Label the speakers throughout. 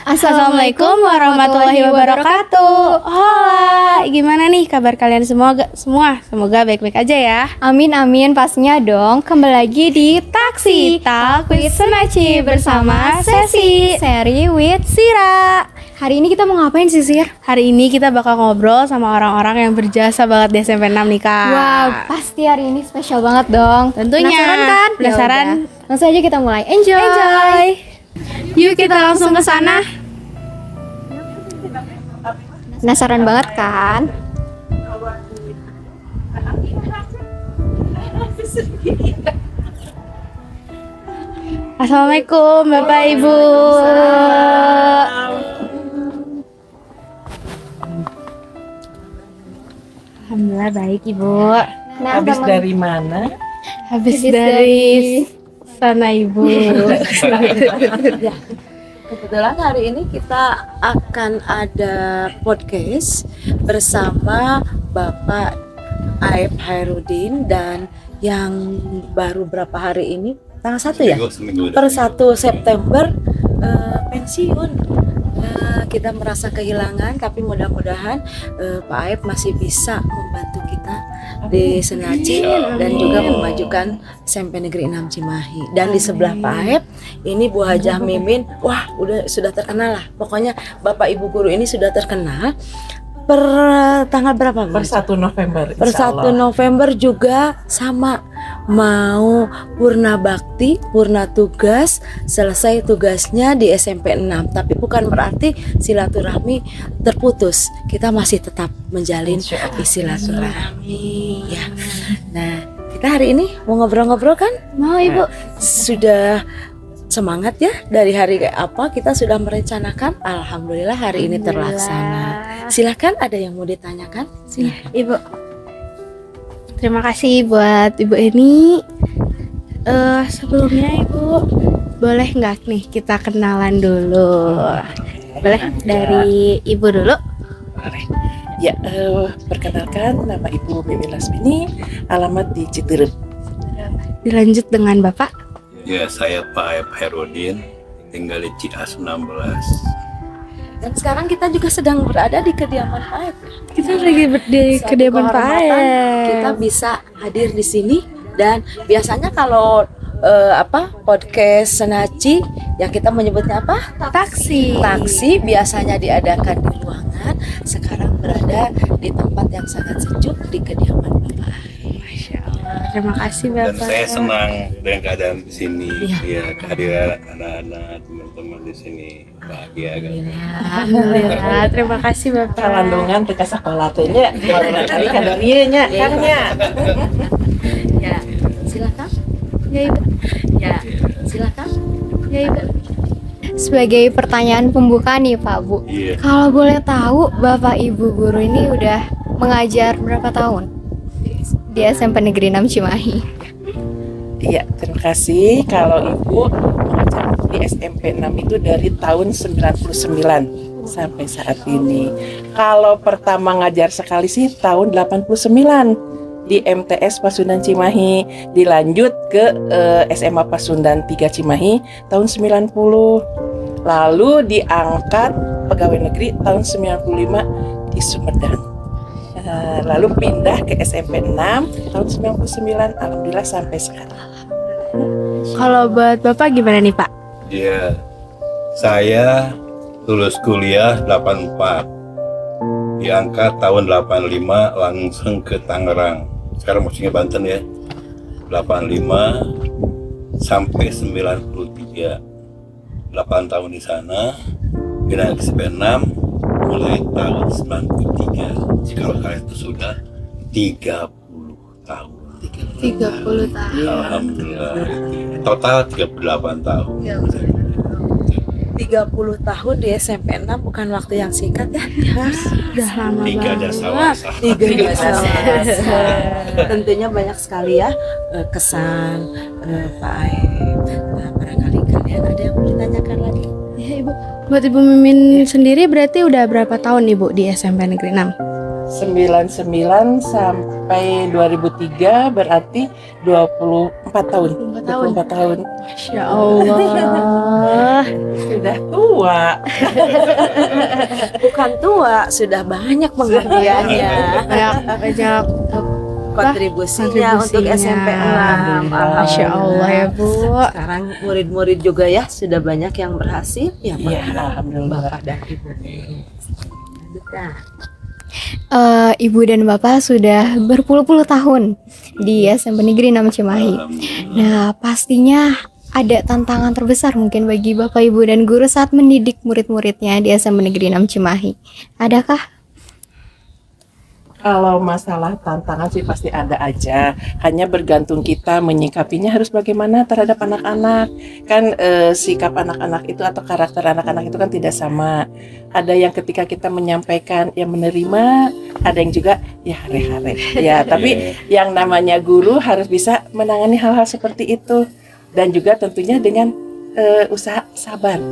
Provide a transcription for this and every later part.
Speaker 1: Assalamualaikum warahmatullahi wabarakatuh. Hola, gimana nih kabar kalian semua? Semoga baik-baik aja ya.
Speaker 2: Amin amin pastinya dong. Kembali lagi di Taksi Talk with Senaci bersama seri with Sira. Hari ini kita mau ngapain sih, Sir?
Speaker 1: Hari ini kita bakal ngobrol sama orang-orang yang berjasa banget di SMP 6 nih, Kak.
Speaker 2: Wow, pasti hari ini spesial banget dong.
Speaker 1: Tentunya.
Speaker 2: Penasaran kan?
Speaker 1: Penasaran?
Speaker 2: Yaudah, langsung aja kita mulai. Enjoy.
Speaker 1: Yuk kita langsung ke sana.
Speaker 2: Penasaran banget kan?
Speaker 1: Assalamualaikum Bapak Ibu. Alhamdulillah baik Ibu.
Speaker 3: Habis dari mana?
Speaker 1: Habis dari sana Ibu.
Speaker 4: Kebetulan hari ini kita akan ada podcast bersama Bapak Aep Hairudin dan yang baru berapa hari ini tanggal 1 ya? Per 1 September pensiun. Kita merasa kehilangan tapi mudah-mudahan Pak Aep masih bisa membantu kita di Senaci dan juga memajukan SMP Negeri 6 Cimahi. Dan di sebelah Pak Aep ini Bu Hajah Mimin, wah sudah terkenal lah. Pokoknya Bapak Ibu guru ini sudah terkenal. Per tanggal berapa?
Speaker 3: Per 1 November.
Speaker 4: Per 1 November juga sama mau purna bakti, purna tugas, selesai tugasnya di SMP 6. Tapi bukan berarti silaturahmi terputus. Kita masih tetap menjalin silaturahmi ya. Nah, kita hari ini mau ngobrol-ngobrol kan?
Speaker 1: Mau Ibu.
Speaker 4: Sudah semangat ya, dari hari apa kita sudah merencanakan. Alhamdulillah hari ini terlaksana. Silakan, ada yang mau ditanyakan? Silakan
Speaker 1: Ibu. Terima kasih buat Ibu Eni. Sebelumnya Ibu, boleh nggak nih kita kenalan dulu? Boleh dari Ibu dulu?
Speaker 3: Ya, perkenalkan nama Ibu Mimin Lasmini, alamat di Citerep.
Speaker 1: Dilanjut dengan Bapak.
Speaker 5: Ya, saya Pak Aep Hairudin, tinggal di Cias 16.
Speaker 4: Dan sekarang kita juga sedang berada di kediaman Pak Aep.
Speaker 1: Kita lagi di
Speaker 4: Suatu
Speaker 1: kediaman Pak
Speaker 4: kehormatan
Speaker 1: Aep.
Speaker 4: Kita bisa hadir di sini dan biasanya kalau podcast Senaci yang kita menyebutnya apa? Taksi biasanya diadakan di ruangan, sekarang berada di tempat yang sangat sejuk di kediaman Bapak Aep.
Speaker 1: Terima kasih
Speaker 5: Dan
Speaker 1: Bapak.
Speaker 5: saya senang dengan keadaan di sini.
Speaker 4: Iya.
Speaker 5: Ya, kehadiran anak-anak, teman-teman di sini bahagia kan.
Speaker 1: Alhamdulillah, terima kasih Bapak.
Speaker 3: Kalandungan teu ka sakola teh nya, baru kali kada ieu nya, kan nya.
Speaker 4: Ya, silakan.
Speaker 1: Ya Ibu.
Speaker 4: Ya, silakan.
Speaker 1: Ya Ibu.
Speaker 2: Sebagai pertanyaan pembuka nih Pak Bu.
Speaker 5: Iya.
Speaker 2: Kalau boleh tahu Bapak Ibu guru ini udah mengajar berapa tahun di SMP Negeri 6 Cimahi?
Speaker 3: Iya, terima kasih. Kalau Ibu mengajar di SMP 6 itu dari tahun 99 sampai saat ini. Kalau pertama ngajar sekali sih tahun 89 di MTS Pasundan Cimahi, dilanjut ke SMA Pasundan 3 Cimahi tahun 90. Lalu diangkat pegawai negeri tahun 95 di Sumedang. Lalu pindah ke SMP 6 tahun 99, alhamdulillah sampai sekarang.
Speaker 1: Kalau buat Bapak gimana nih Pak?
Speaker 5: Ya, saya lulus kuliah 84. Diangkat tahun 85 langsung ke Tangerang. Sekarang maksudnya Banten ya. 85 sampai 93. 8 tahun di sana. Pindah ke SMP 6 mulai tahun 93. Kalau kalian itu sudah 30 tahun.
Speaker 1: 30 tahun.
Speaker 5: Alhamdulillah. Total 38 tahun.
Speaker 4: 30 tahun di SMP 6 bukan waktu yang singkat ya.
Speaker 1: Udah lama
Speaker 5: Tiga
Speaker 1: banget.
Speaker 5: dasawasa.
Speaker 4: Tentunya banyak sekali ya kesan Pak Aep. Nah, barangkali kalian ada yang mau ditanyakan lagi?
Speaker 1: Iya Ibu. Buat Ibu Mimin sendiri berarti udah berapa tahun Ibu di SMP Negeri 6?
Speaker 3: 99 sampai 2003 berarti 24 tahun. 24 tahun.
Speaker 1: Masya Allah.
Speaker 3: Sudah tua.
Speaker 4: Bukan tua, sudah banyak pengabdiannya.
Speaker 1: Banyak
Speaker 4: Kontribusinya untuk SMP 6.
Speaker 1: Masya Allah ya Bu.
Speaker 4: Sekarang murid-murid juga ya sudah banyak yang berhasil ya Pak.
Speaker 3: Iya, alhamdulillah.
Speaker 4: Bapak dan Ibu. Nah,
Speaker 2: Ibu dan Bapak sudah berpuluh-puluh tahun di SMP Negeri 6 Cimahi. Nah, pastinya ada tantangan terbesar mungkin bagi Bapak, Ibu, dan guru saat mendidik murid-muridnya di SMP Negeri 6 Cimahi. Adakah?
Speaker 3: Kalau masalah tantangan sih pasti ada aja. Hanya bergantung kita menyikapinya harus bagaimana terhadap anak-anak. Kan sikap anak-anak itu atau karakter anak-anak itu kan tidak sama. Ada yang ketika kita menyampaikan yang menerima, ada yang juga ya hare-hare. Ya, tapi yang namanya guru harus bisa menangani hal-hal seperti itu. Dan juga tentunya dengan usaha sabar.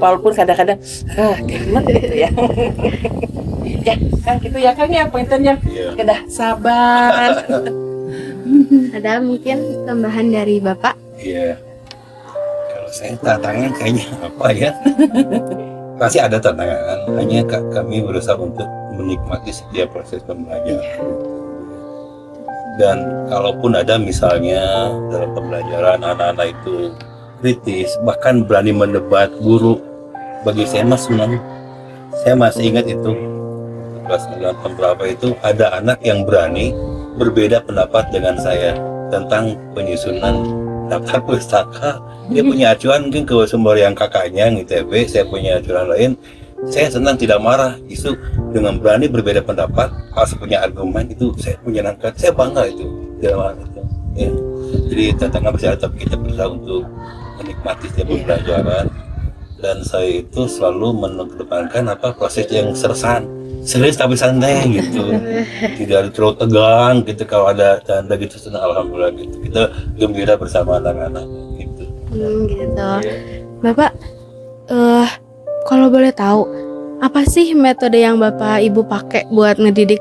Speaker 3: Walaupun kadang-kadang gemet gitu ya. Ya kan gitu ya kan ya pointernya. Kedah sabar.
Speaker 1: Ada mungkin tambahan dari Bapak?
Speaker 5: Iya. Kalau saya tantangan kayaknya apa ya? Pasti ada tantangan. Hanya kami berusaha untuk menikmati setiap proses pembelajaran. Dan kalaupun ada misalnya dalam pembelajaran anak-anak itu kritis, bahkan berani mendebat guru, bagi saya mas senang. Saya masih ingat itu kelas 9 berapa itu ada anak yang berani berbeda pendapat dengan saya tentang penyusunan daftar pustaka. Dia punya acuan mungkin ke sumber yang kakaknya ITB, saya punya acuan lain. Saya senang, tidak marah, justru dengan berani berbeda pendapat, harus punya argumen, itu saya menyenangkan, saya bangga itu dalam hal itu. Ya. Jadi tantangan pasti ada, tapi kita berusaha untuk menikmati setiap pembelajaran. Dan saya itu selalu mengedepankan proses yang sersan. Serius tapi santai gitu, tidak terlalu tegang gitu. Kalau ada canda gitu, senang, alhamdulillah gitu. Kita gembira bersama anak-anak gitu.
Speaker 1: Gitu. Bapak, kalau boleh tahu, apa sih metode yang Bapak Ibu pakai buat ngedidik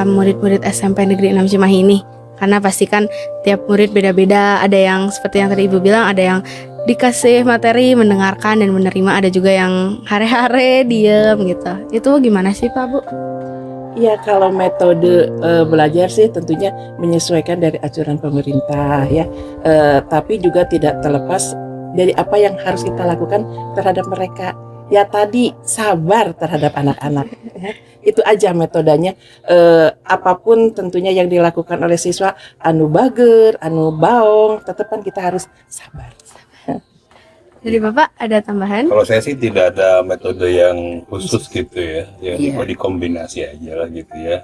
Speaker 1: murid-murid SMP Negeri 6 Cimahi ini? Karena pasti kan tiap murid beda-beda. Ada yang seperti yang tadi Ibu bilang, ada yang dikasih materi, mendengarkan dan menerima, ada juga yang hare-hare, diem gitu. Itu gimana sih Pak, Bu?
Speaker 3: Ya kalau metode belajar sih tentunya menyesuaikan dari aturan pemerintah ya. Tapi juga tidak terlepas dari apa yang harus kita lakukan terhadap mereka. Ya tadi sabar terhadap anak-anak. Ya. Itu aja metodenya. Apapun tentunya yang dilakukan oleh siswa, anu bager, anu baong, tetap kan kita harus sabar.
Speaker 1: Dari Bapak ada tambahan?
Speaker 5: Kalau saya sih tidak ada metode yang khusus gitu ya, yang dikombinasi aja lah gitu ya.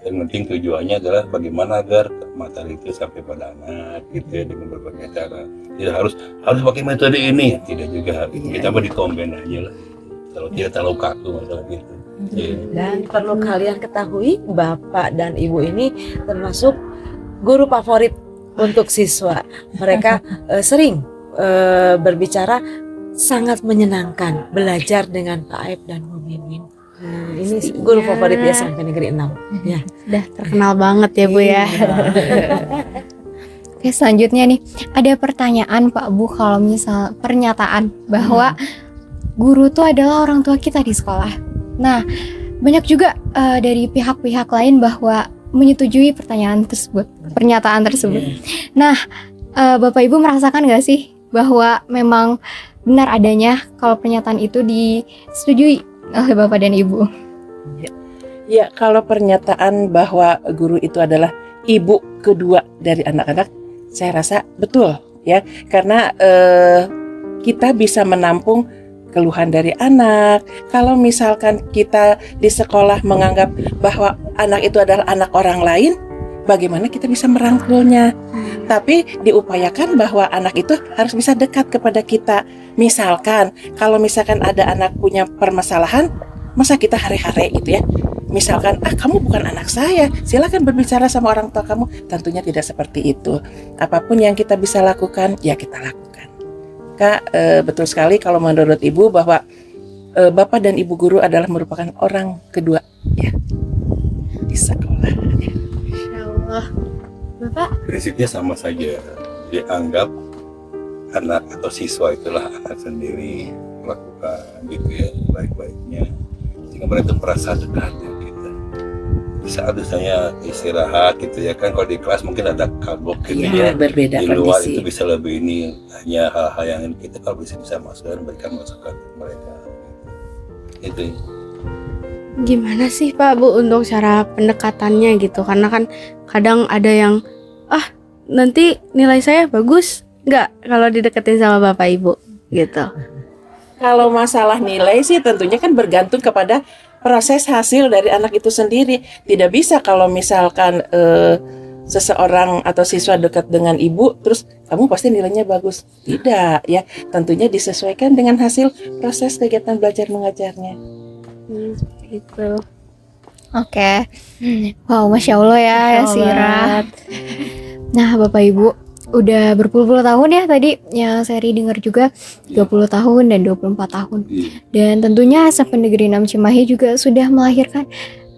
Speaker 5: Yang penting tujuannya adalah bagaimana agar materi itu sampai pada anak gitu ya, dengan berbagai cara. Tidak harus pakai metode ini, tidak juga harus. Kita mau dikombin aja lah. Kalau tidak terlalu kaku masalah gitu.
Speaker 4: dan perlu kalian ketahui, Bapak dan Ibu ini termasuk guru favorit untuk siswa. Mereka sering berbicara, sangat menyenangkan belajar dengan Pak Aib dan Bu Mimin. Ini guru favorit ya SMP Negeri 6 ya.
Speaker 1: Udah terkenal banget ya Bu ya.
Speaker 2: Oke, selanjutnya nih ada pertanyaan Pak Bu, kalau misal pernyataan bahwa guru tuh adalah orang tua kita di sekolah. Nah, banyak juga dari pihak-pihak lain bahwa menyetujui pernyataan tersebut. Nah, Bapak Ibu merasakan gak sih bahwa memang benar adanya kalau pernyataan itu disetujui oleh Bapak dan Ibu?
Speaker 3: Ya, kalau pernyataan bahwa guru itu adalah ibu kedua dari anak-anak, saya rasa betul ya, karena kita bisa menampung keluhan dari anak. Kalau misalkan kita di sekolah menganggap bahwa anak itu adalah anak orang lain, bagaimana kita bisa merangkulnya? Tapi diupayakan bahwa anak itu harus bisa dekat kepada kita. Misalkan, kalau misalkan ada anak punya permasalahan, masa kita hare-hare gitu ya? Misalkan, kamu bukan anak saya, silakan berbicara sama orang tua kamu. Tentunya tidak seperti itu. Apapun yang kita bisa lakukan, ya kita lakukan. Kak, betul sekali kalau menurut Ibu bahwa Bapak dan Ibu guru adalah merupakan orang kedua ya di sekolah.
Speaker 1: Insya Allah. Bapak,
Speaker 5: Prinsipnya sama saja, dianggap anak atau siswa itulah anak sendiri, melakukan gitu ya baik-baiknya sehingga mereka merasa dekat dengan kita. Di saat misalnya istirahat gitu ya kan, kalau di kelas mungkin ada kagok gitu ya,
Speaker 3: Berbeda
Speaker 5: di luar
Speaker 3: kondisi.
Speaker 5: itu bisa lebih ini, hanya hal-hal yang kita kalau bisa masuk dan berikan masukan ke mereka itu.
Speaker 1: gimana sih Pak Bu untuk cara pendekatannya gitu? Karena kan kadang ada yang nanti nilai saya bagus nggak kalau dideketin sama Bapak Ibu gitu.
Speaker 3: Kalau masalah nilai sih tentunya kan bergantung kepada proses hasil dari anak itu sendiri. Tidak bisa kalau misalkan seseorang atau siswa dekat dengan ibu, terus kamu pasti nilainya bagus. Tidak ya, tentunya disesuaikan dengan hasil proses kegiatan belajar mengajarnya.
Speaker 1: Gitu.
Speaker 2: Oke. Wow, Masya Allah ya, Sira. Nah, Bapak Ibu, udah berpuluh-puluh tahun ya tadi yang Seri dengar juga 30 tahun dan 24 tahun. Dan tentunya SMP Negeri 6 Cimahi juga sudah melahirkan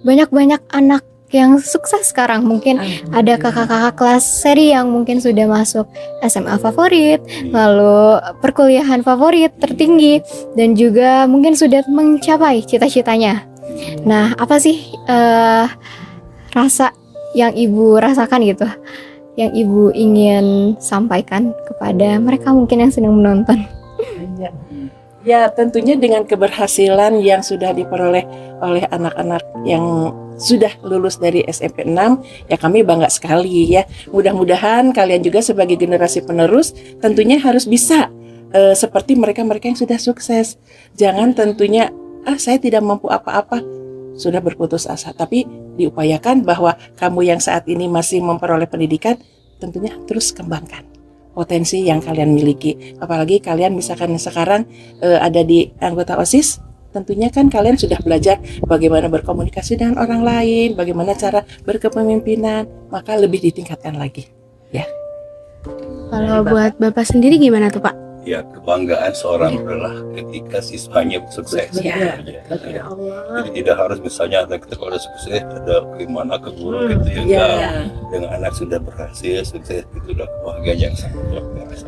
Speaker 2: banyak-banyak anak yang sukses sekarang. Mungkin ada kakak-kakak kelas Seri yang mungkin sudah masuk SMA favorit, lalu perkuliahan favorit tertinggi, dan juga mungkin sudah mencapai cita-citanya. Nah, apa sih rasa yang Ibu rasakan gitu, yang Ibu ingin sampaikan kepada mereka mungkin yang sedang menonton?
Speaker 3: Ya, tentunya dengan keberhasilan yang sudah diperoleh oleh anak-anak yang sudah lulus dari SMP 6, ya kami bangga sekali ya. Mudah-mudahan kalian juga sebagai generasi penerus tentunya harus bisa seperti mereka-mereka yang sudah sukses. Jangan tentunya saya tidak mampu apa-apa, sudah berputus asa. Tapi diupayakan bahwa kamu yang saat ini masih memperoleh pendidikan, tentunya terus kembangkan potensi yang kalian miliki. Apalagi kalian misalkan sekarang ada di anggota OSIS, tentunya kan kalian sudah belajar bagaimana berkomunikasi dengan orang lain, bagaimana cara berkepemimpinan, maka lebih ditingkatkan lagi.
Speaker 1: Kalau buat Bapak sendiri gimana tuh Pak?
Speaker 5: Ya, kebanggaan seorang adalah ketika siswanya sukses.
Speaker 3: Ya,
Speaker 5: Ya.
Speaker 3: ya Allah.
Speaker 5: Jadi tidak harus misalnya anak kita kalau udah sukses ada gimana ke guru gitu ya.
Speaker 3: Ya.
Speaker 5: Enggak. Dengan anak sudah berhasil sukses itu udah kebahagiaan yang sangat luar biasa.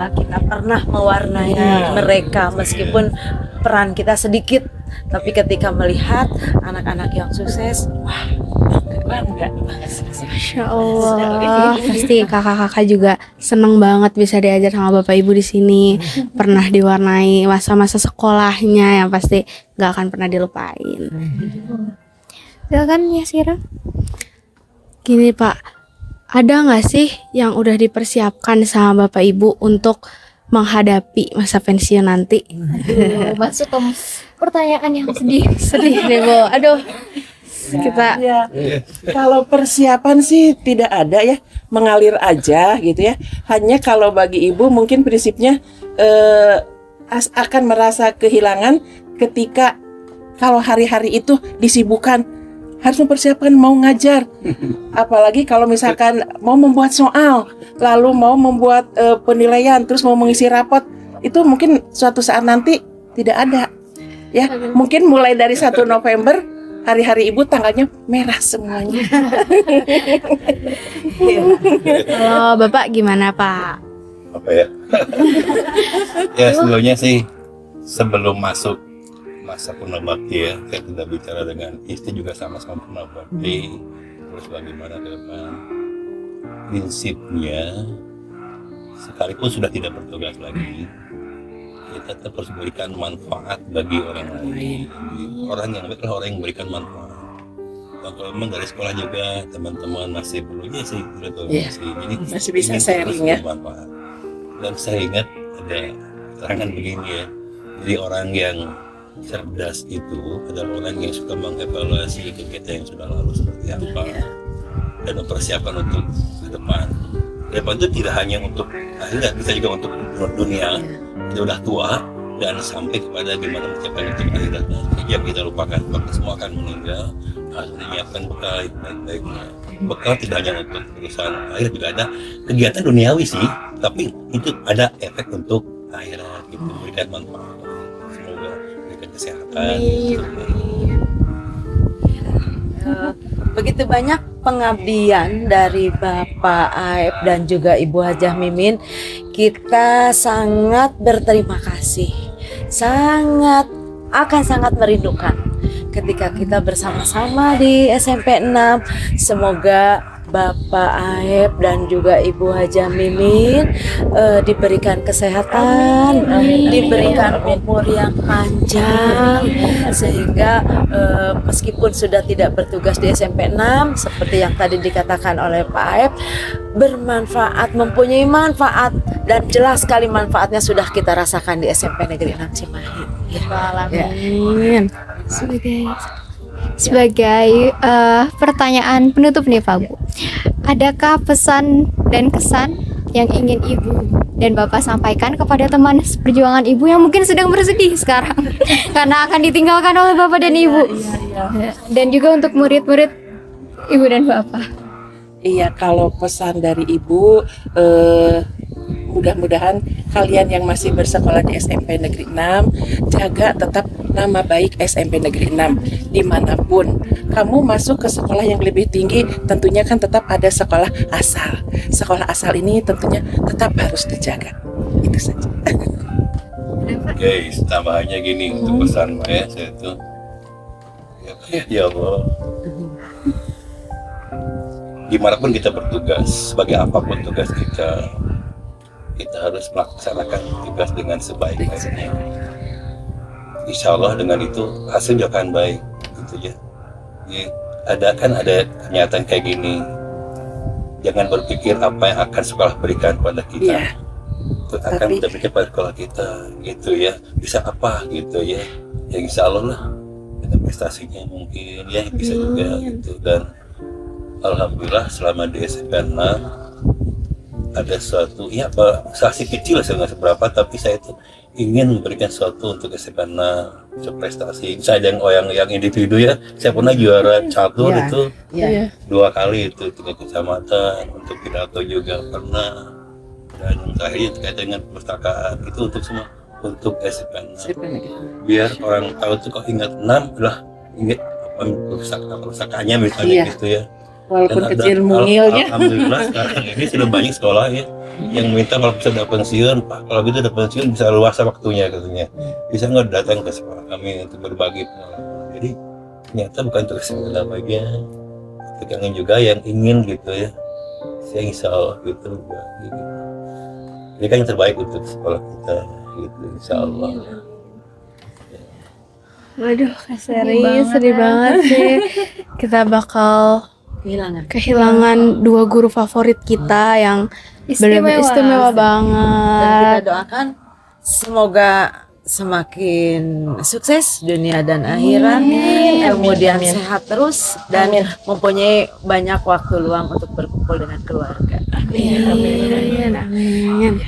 Speaker 4: Kita pernah mewarnai
Speaker 3: Ya.
Speaker 4: mereka meskipun peran kita sedikit, tapi ketika melihat anak-anak yang sukses, wah, bangga.
Speaker 1: Masya Allah, pasti kakak-kakak juga seneng banget bisa diajar sama Bapak Ibu di sini. Pernah diwarnai masa-masa sekolahnya yang pasti nggak akan pernah dilupain.
Speaker 2: Silakan ya, Sira.
Speaker 1: Gini Pak, ada nggak sih yang udah dipersiapkan sama Bapak Ibu untuk menghadapi masa pensiun nanti?
Speaker 2: Masuk ke pertanyaan yang sedih.
Speaker 1: Sedih deh Bu, aduh. Kita
Speaker 3: Ya, kalau persiapan sih tidak ada ya, mengalir aja gitu ya. Hanya kalau bagi ibu mungkin prinsipnya akan merasa kehilangan ketika kalau hari-hari itu disibukkan harus mempersiapkan mau ngajar. Apalagi kalau misalkan mau membuat soal, lalu mau membuat penilaian, terus mau mengisi rapot, itu mungkin suatu saat nanti tidak ada. Ya, mungkin mulai dari 1 November hari-hari ibu tanggalnya merah semuanya.
Speaker 1: kalau Bapak gimana Pak?
Speaker 5: Apa ya? Ya sebelumnya sih sebelum masuk masa purnabakti ya, saya sudah bicara dengan istri juga sama-sama purnabakti. Terus bagaimana ke depan? Prinsipnya sekalipun sudah tidak bertugas lagi, kita tetap harus memberikan manfaat bagi orang lain. Orang yang baik adalah orang yang memberikan manfaat. Dan kalau memang dari sekolah juga teman-teman masih perlunya sih, jadi
Speaker 3: Masih bisa
Speaker 5: ingin
Speaker 3: sharing
Speaker 5: terus
Speaker 3: ya.
Speaker 5: bermanfaat. Dan saya ingat ada keterangan begini ya. Jadi orang yang cerdas itu adalah orang yang suka mengevaluasi kegiatan yang sudah lalu seperti apa dan mempersiapkan untuk ke depan. Ke depan itu tidak hanya untuk akhirat, bisa juga untuk dunia. Kita udah tua dan sampai kepada gimana mencapai untuk akhirat yang kita lupakan, waktu semua akan meninggal harus menyiapkan bekal yang baik-baiknya. Bekal tidak hanya untuk urusan akhir, juga ada kegiatan duniawi sih, tapi itu ada efek untuk akhirat gitu, memberikan manfaat. Semoga memberikan kesehatan gitu.
Speaker 4: Begitu banyak pengabdian dari Bapak Aep dan juga Ibu Hajah Mimin. Kita sangat berterima kasih, sangat merindukan ketika kita bersama-sama di SMP 6. Semoga Bapak Aep dan juga Ibu Hajah Mimin diberikan kesehatan, diberikan umur yang panjang, sehingga meskipun sudah tidak bertugas di SMP 6 seperti yang tadi dikatakan oleh Pak Aep, bermanfaat, mempunyai manfaat, dan jelas sekali manfaatnya sudah kita rasakan di SMP Negeri 6 Cimahi.
Speaker 1: Amin.
Speaker 2: Sebagai pertanyaan penutup nih Pak Bu, adakah pesan dan kesan yang ingin Ibu dan Bapak sampaikan kepada teman perjuangan Ibu yang mungkin sedang bersedih sekarang karena akan ditinggalkan oleh Bapak dan Ibu, dan juga untuk murid-murid Ibu dan Bapak?
Speaker 3: Iya, kalau pesan dari Ibu, mudah-mudahan kalian yang masih bersekolah di SMP Negeri 6 jaga tetap nama baik SMP Negeri 6 dimanapun. Kamu masuk ke sekolah yang lebih tinggi, tentunya kan tetap ada sekolah asal. Sekolah asal ini tentunya tetap harus dijaga. Itu saja.
Speaker 5: Oke, tambahannya gini untuk pesan saya itu ya Allah, dimanapun kita bertugas, sebagai apapun tugas kita harus melaksanakan tugas dengan sebaik-baiknya. Insya Allah dengan itu hasilnya akan baik, gitu ya. Jadi, ada kenyataan kayak gini. Jangan berpikir apa yang akan sekolah berikan pada kita.
Speaker 3: Iya.
Speaker 5: Itu akan kita berikan pada sekolah kita, gitu ya. Bisa apa, gitu ya. Ya insya Allah lah. Ada prestasinya mungkin, ya bisa juga gitu. Dan alhamdulillah selama di SMP 6 ada suatu, ya prestasi kecil saya nggak seberapa, tapi saya itu ingin memberikan sesuatu untuk SMP 6, prestasi. Saya yang individu ya, saya pernah juara catur itu 2 kali itu tingkat kecamatan, untuk pidato juga pernah, dan terakhir terkait dengan perpustakaan itu untuk semua, untuk SMP 6. Biar orang tahu tuh kok ingat 6 lah, ingat apa perpustakaannya misalnya gitu ya.
Speaker 3: Walaupun
Speaker 5: Dan
Speaker 3: kecil mungilnya.
Speaker 5: Alhamdulillah sekarang ini sudah banyak sekolah ya yang minta kalau bisa dapat pensiun, Pak, kalau gitu dapat pensiun bisa luasa waktunya katanya. Bisa nggak datang ke sekolah kami untuk berbagi pengalaman. Jadi ternyata bukan terus sekolah bagian, tekangan juga yang ingin gitu ya. Saya insya Allah gitu berbagi. Gitu. Ini kan yang terbaik untuk sekolah kita gitu, insya Allah.
Speaker 1: Waduh, Kak Seri, sedih banget sih. Kita bakal kehilangan 2 guru favorit kita yang benar-benar istimewa
Speaker 4: Dan
Speaker 1: banget.
Speaker 4: kita doakan semoga semakin sukses dunia dan akhirat, kemudian sehat terus dan mempunyai banyak waktu luang untuk berkumpul dengan keluarga.
Speaker 1: Amin.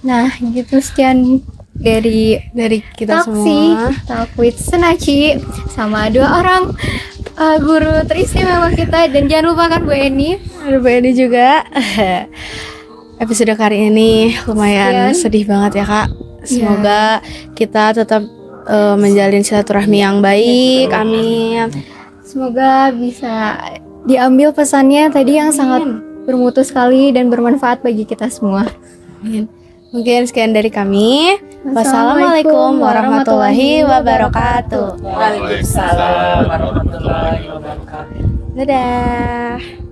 Speaker 2: Nah, gitu sekian dari
Speaker 1: kita
Speaker 2: Taksi,
Speaker 1: semua.
Speaker 2: Talk with Senaci sama 2 orang guru teristimewa kita, dan jangan lupakan Bu Eni.
Speaker 1: Ada Bu Eni juga. Episode kali ini lumayan sedih banget ya Kak. Semoga kita tetap menjalin silaturahmi yang baik. Amin.
Speaker 2: Semoga bisa diambil pesannya tadi yang sangat bermutu sekali dan bermanfaat bagi kita semua.
Speaker 1: Mungkin sekian dari kami. Wassalamualaikum warahmatullahi wabarakatuh.
Speaker 3: Waalaikumsalam warahmatullahi wabarakatuh.
Speaker 1: Dadah.